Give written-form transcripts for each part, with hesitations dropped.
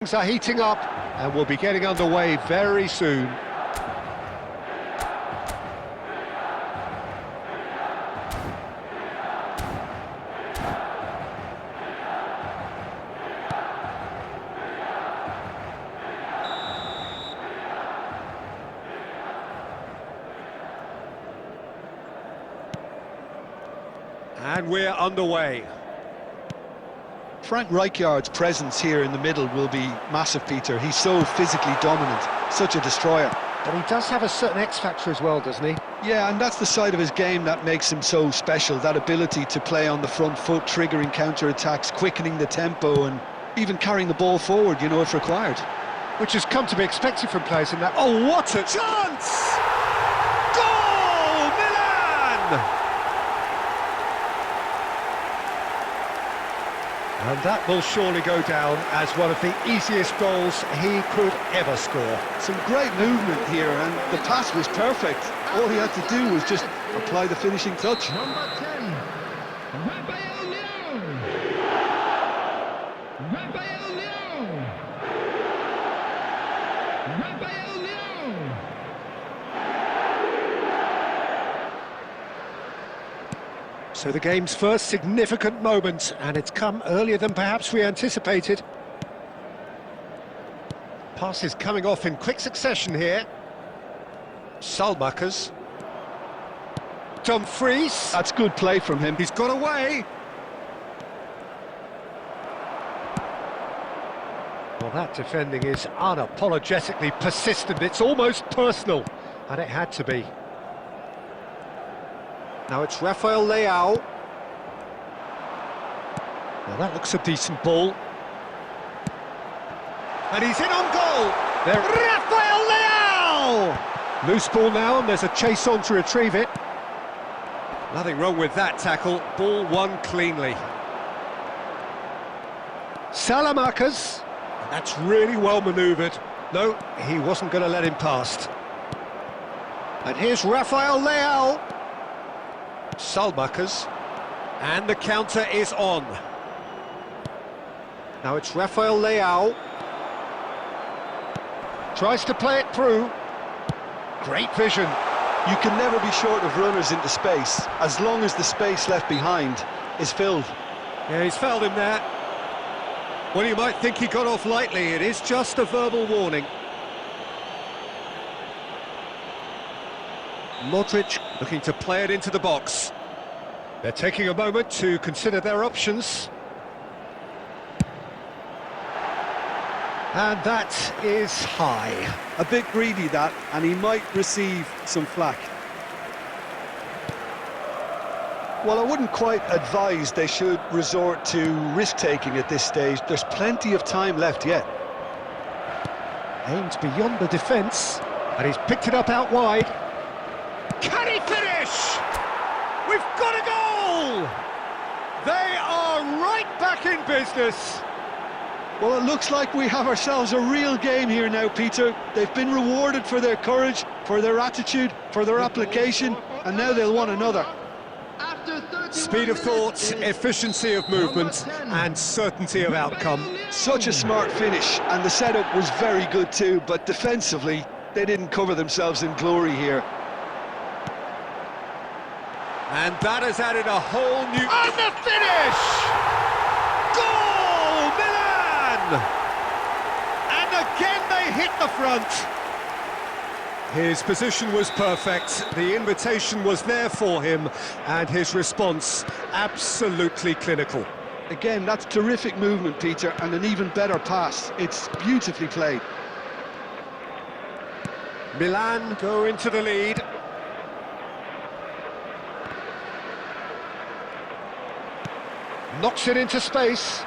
Things are heating up and we'll be getting underway very soon. And we're underway. Frank Rijkaard's presence here in the middle will be massive, Peter. He's so physically dominant, such a destroyer. But he does have a certain X-factor as well, doesn't he? Yeah, and that's the side of his game that makes him so special, that ability to play on the front foot, triggering counter-attacks, quickening the tempo, and even carrying the ball forward, you know, if required. Which has come to be expected from players in that... Oh, what a chance! Goal! Milan! And that will surely go down as one of the easiest goals he could ever score. Some great movement here, and the pass was perfect. All he had to do was just apply the finishing touch. Number 10, Rafael Leão. Rafael Leão. Rafael Leão. So the game's first significant moment, and it's come earlier than perhaps we anticipated. Passes coming off in quick succession here. Salmakers. Dumfries. That's good play from him. He's got away. Well, that defending is unapologetically persistent. It's almost personal, and it had to be. Now it's Rafael Leão. Well, that looks a decent ball. And he's in on goal. There, Rafael Leão! Loose ball now, and there's a chase on to retrieve it. Nothing wrong with that tackle. Ball won cleanly. Salamakers. That's really well manoeuvred. No, he wasn't going to let him past. And here's Rafael Leão. Salmakers, and the counter is on. Now it's Rafael Leão. Tries to play it through. Great vision. You can never be short of runners into space, as long as the space left behind is filled. Yeah, he's fouled him there. Well, you might think he got off lightly. It is just a verbal warning. Modric looking to play it into the box. They're taking a moment to consider their options. And that is high. A bit greedy, that, and he might receive some flack. Well, I wouldn't quite advise they should resort to risk-taking at this stage. There's plenty of time left yet. Aimed beyond the defence, and he's picked it up out wide. Can he finish? We've got a goal! They are right back in business. Well, it looks like we have ourselves a real game here now, Peter. They've been rewarded for their courage, for their attitude, for their application, and now they'll want another. Speed of thought, efficiency of movement, and certainty of outcome. Such a smart finish, and the setup was very good too, but defensively, they didn't cover themselves in glory here. And that has added a whole new... And the finish! Goal, Milan! And again they hit the front. His position was perfect, the invitation was there for him, and his response absolutely clinical. Again, that's terrific movement, Peter, and an even better pass. It's beautifully played. Milan go into the lead. Knocks it into space.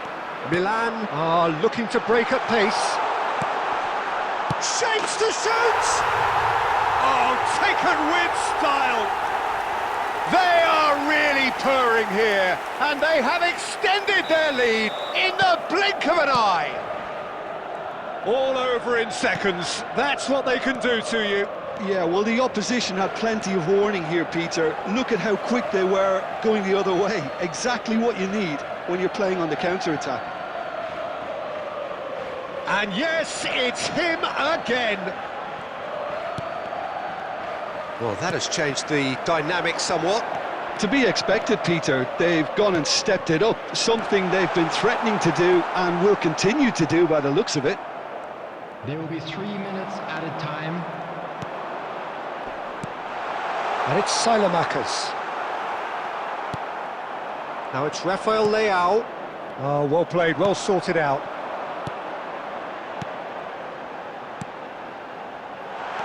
Milan are looking to break at pace. Shapes to shoot! Oh, taken with style! They are really purring here, and they have extended their lead in the blink of an eye. All over in seconds. That's what they can do to you. Yeah, well, the opposition had plenty of warning here, Peter. Look at how quick they were going the other way. Exactly what you need when you're playing on the counter-attack. And yes, it's him again. Well, that has changed the dynamic somewhat. To be expected, Peter. They've gone and stepped it up, something they've been threatening to do and will continue to do by the looks of it. There will be 3 minutes at a time. And it's Salamakers. Now it's Rafael Leao. Oh, well played, well sorted out.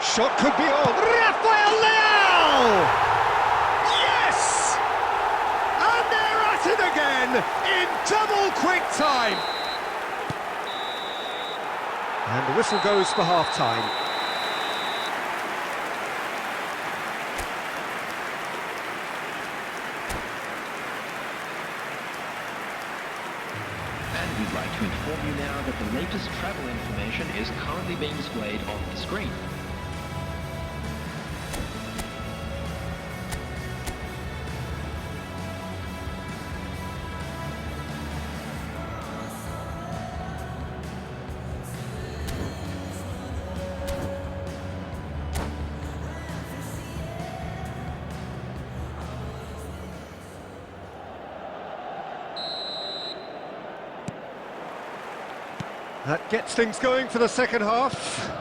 Shot could be on. Rafael Leao! Yes! And they're at it again in double quick time. And the whistle goes for half-time. And we'd like to inform you now that the latest travel information is currently being displayed on the screen. That gets things going for the second half.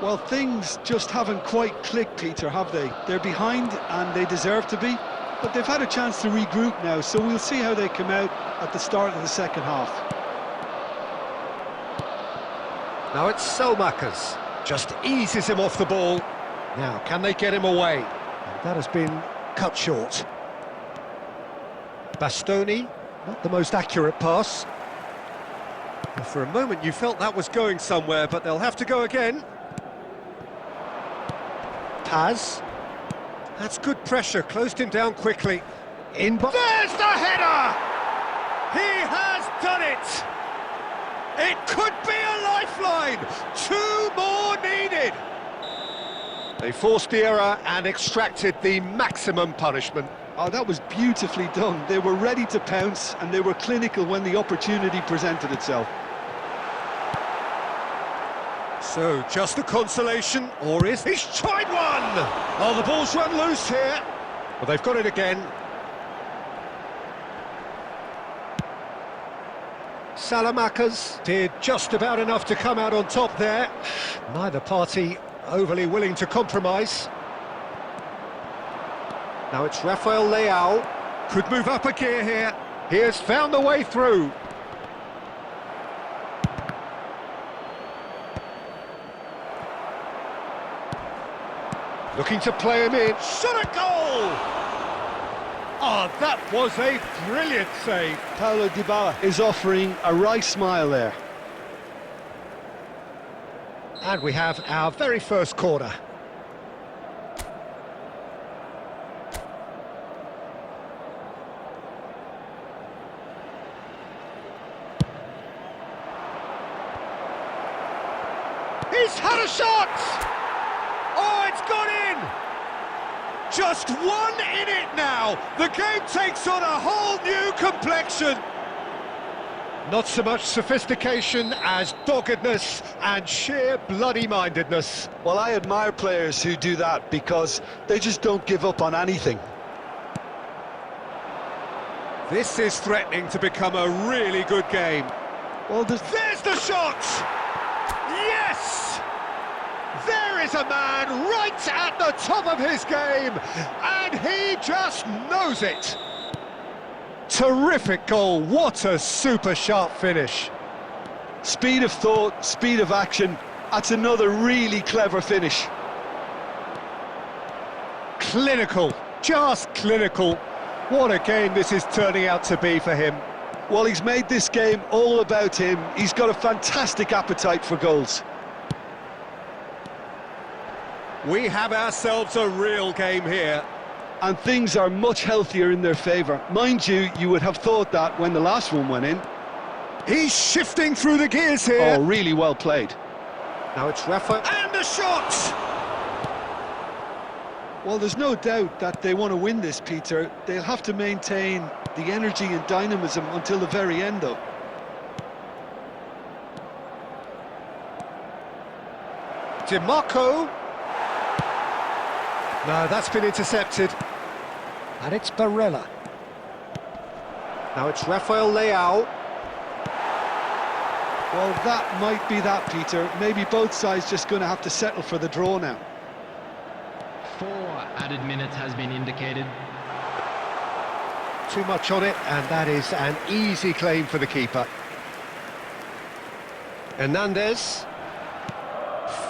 Well, things just haven't quite clicked, Peter, have they? They're behind and they deserve to be, but they've had a chance to regroup now, so we'll see how they come out at the start of the second half. Now it's Selmakers, just eases him off the ball. Now, can they get him away? And that has been cut short. Bastoni, not the most accurate pass. Well, for a moment you felt that was going somewhere, but they'll have to go again. Paz. That's good pressure, closed him down quickly. There's the header! He has done it! It could be a lifeline! 2 more needed! They forced the error and extracted the maximum punishment. Oh, that was beautifully done. They were ready to pounce and they were clinical when the opportunity presented itself. So, just a consolation, or is he's tried one? Oh, the ball's run loose here. Well, they've got it again. Salamakers did just about enough to come out on top there. Neither party overly willing to compromise. Now it's Rafael Leao. Could move up a gear here. He has found the way through. Looking to play him in. Shot a goal! Oh, that was a brilliant save. Paulo Dybala is offering a wry smile there. And we have our very first corner. He's had a shot! Oh, it's gone in! Just 1 in it now! The game takes on a whole new complexion! Not so much sophistication as doggedness and sheer bloody-mindedness. Well, I admire players who do that because they just don't give up on anything. This is threatening to become a really good game. Well, there's the shot! Yes! There is a man right at the top of his game, and he just knows it. Terrific goal, what a super sharp finish. Speed of thought, speed of action, that's another really clever finish. Clinical, just clinical. What a game this is turning out to be for him. Well, he's made this game all about him. He's got a fantastic appetite for goals. We have ourselves a real game here. And things are much healthier in their favour. Mind you, you would have thought that when the last one went in. He's shifting through the gears here. Oh, really well played. Now it's Rafa, and the shot! Well, there's no doubt that they want to win this, Peter. They'll have to maintain the energy and dynamism until the very end, though. DiMarco. No, that's been intercepted. And it's Barella. Now it's Rafael Leao. Well, that might be that, Peter. Maybe both sides just going to have to settle for the draw now. 4 added minutes has been indicated. Too much on it, and that is an easy claim for the keeper. Hernandez.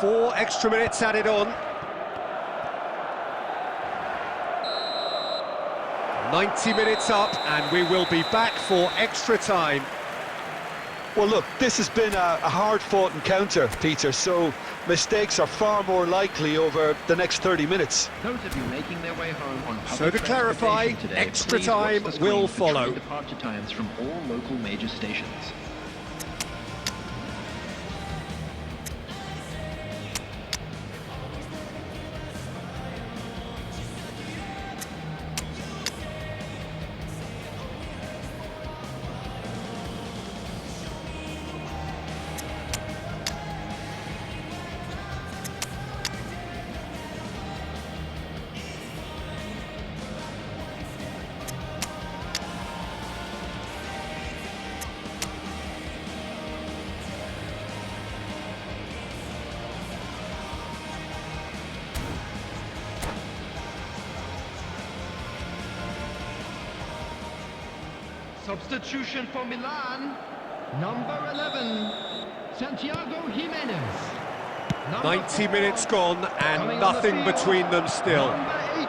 4 extra minutes added on. 90 minutes up, and we will be back for extra time. Well, look, this has been a hard-fought encounter, Peter, so mistakes are far more likely over the next 30 minutes. Those of you making their way home on public So to clarify, transportation today, extra please watch time the screen will for follow. train departure times from all local major stations. Substitution for Milan, number 11, Santiago Jimenez. 90 minutes gone and nothing between them still. Number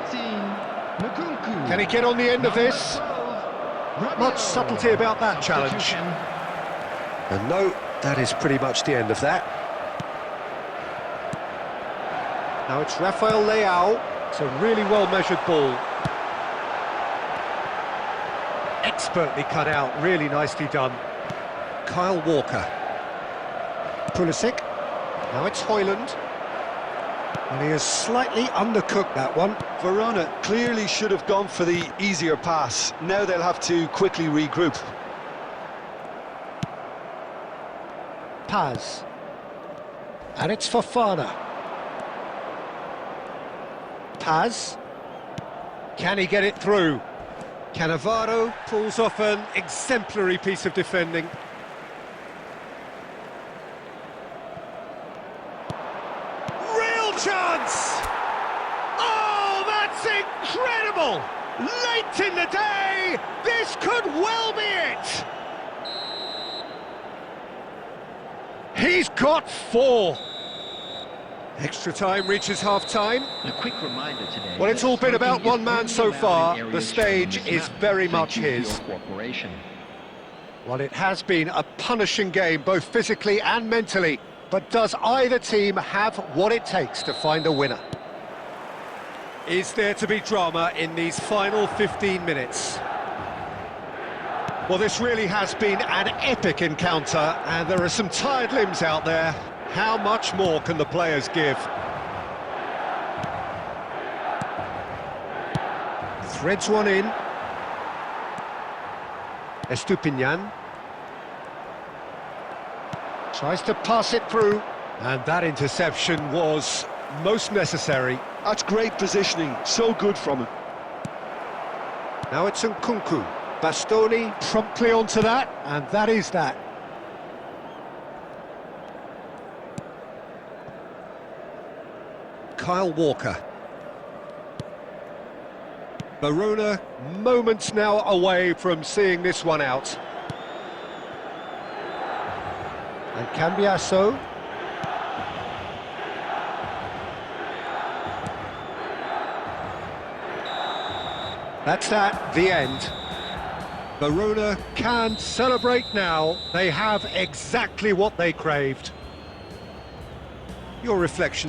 18, Nkunku. Can he get on the end of this? Not much subtlety about that challenge. And no, that is pretty much the end of that. Now it's Rafael Leao. It's a really well-measured ball. Expertly cut out, really nicely done. Kyle Walker. Pulisic. Now it's Højlund. And he has slightly undercooked that one. Verona clearly should have gone for the easier pass. Now they'll have to quickly regroup. Paz. And it's Fofana. Paz. Can he get it through? Cannavaro pulls off an exemplary piece of defending. Real chance! Oh, that's incredible! Late in the day, this could well be it! He's got 4. Extra time reaches half-time. A quick reminder today. Well, it's all been about smoking one is man only so allowed in far. areas The stage shown on this is map. very Thank much you for his. your cooperation. Well, it has been a punishing game, both physically and mentally. But does either team have what it takes to find a winner? Is there to be drama in these final 15 minutes? Well, this really has been an epic encounter, and there are some tired limbs out there. How much more can the players give? Threads one in. Estupinian. Tries to pass it through. And that interception was most necessary. That's great positioning, so good from him. Now it's Nkunku. Bastoni promptly onto that, and that is that. Kyle Walker. Verona moments now away from seeing this one out. And Cambiasso. That's that, the end. Verona can celebrate now. They have exactly what they craved. Your reflection.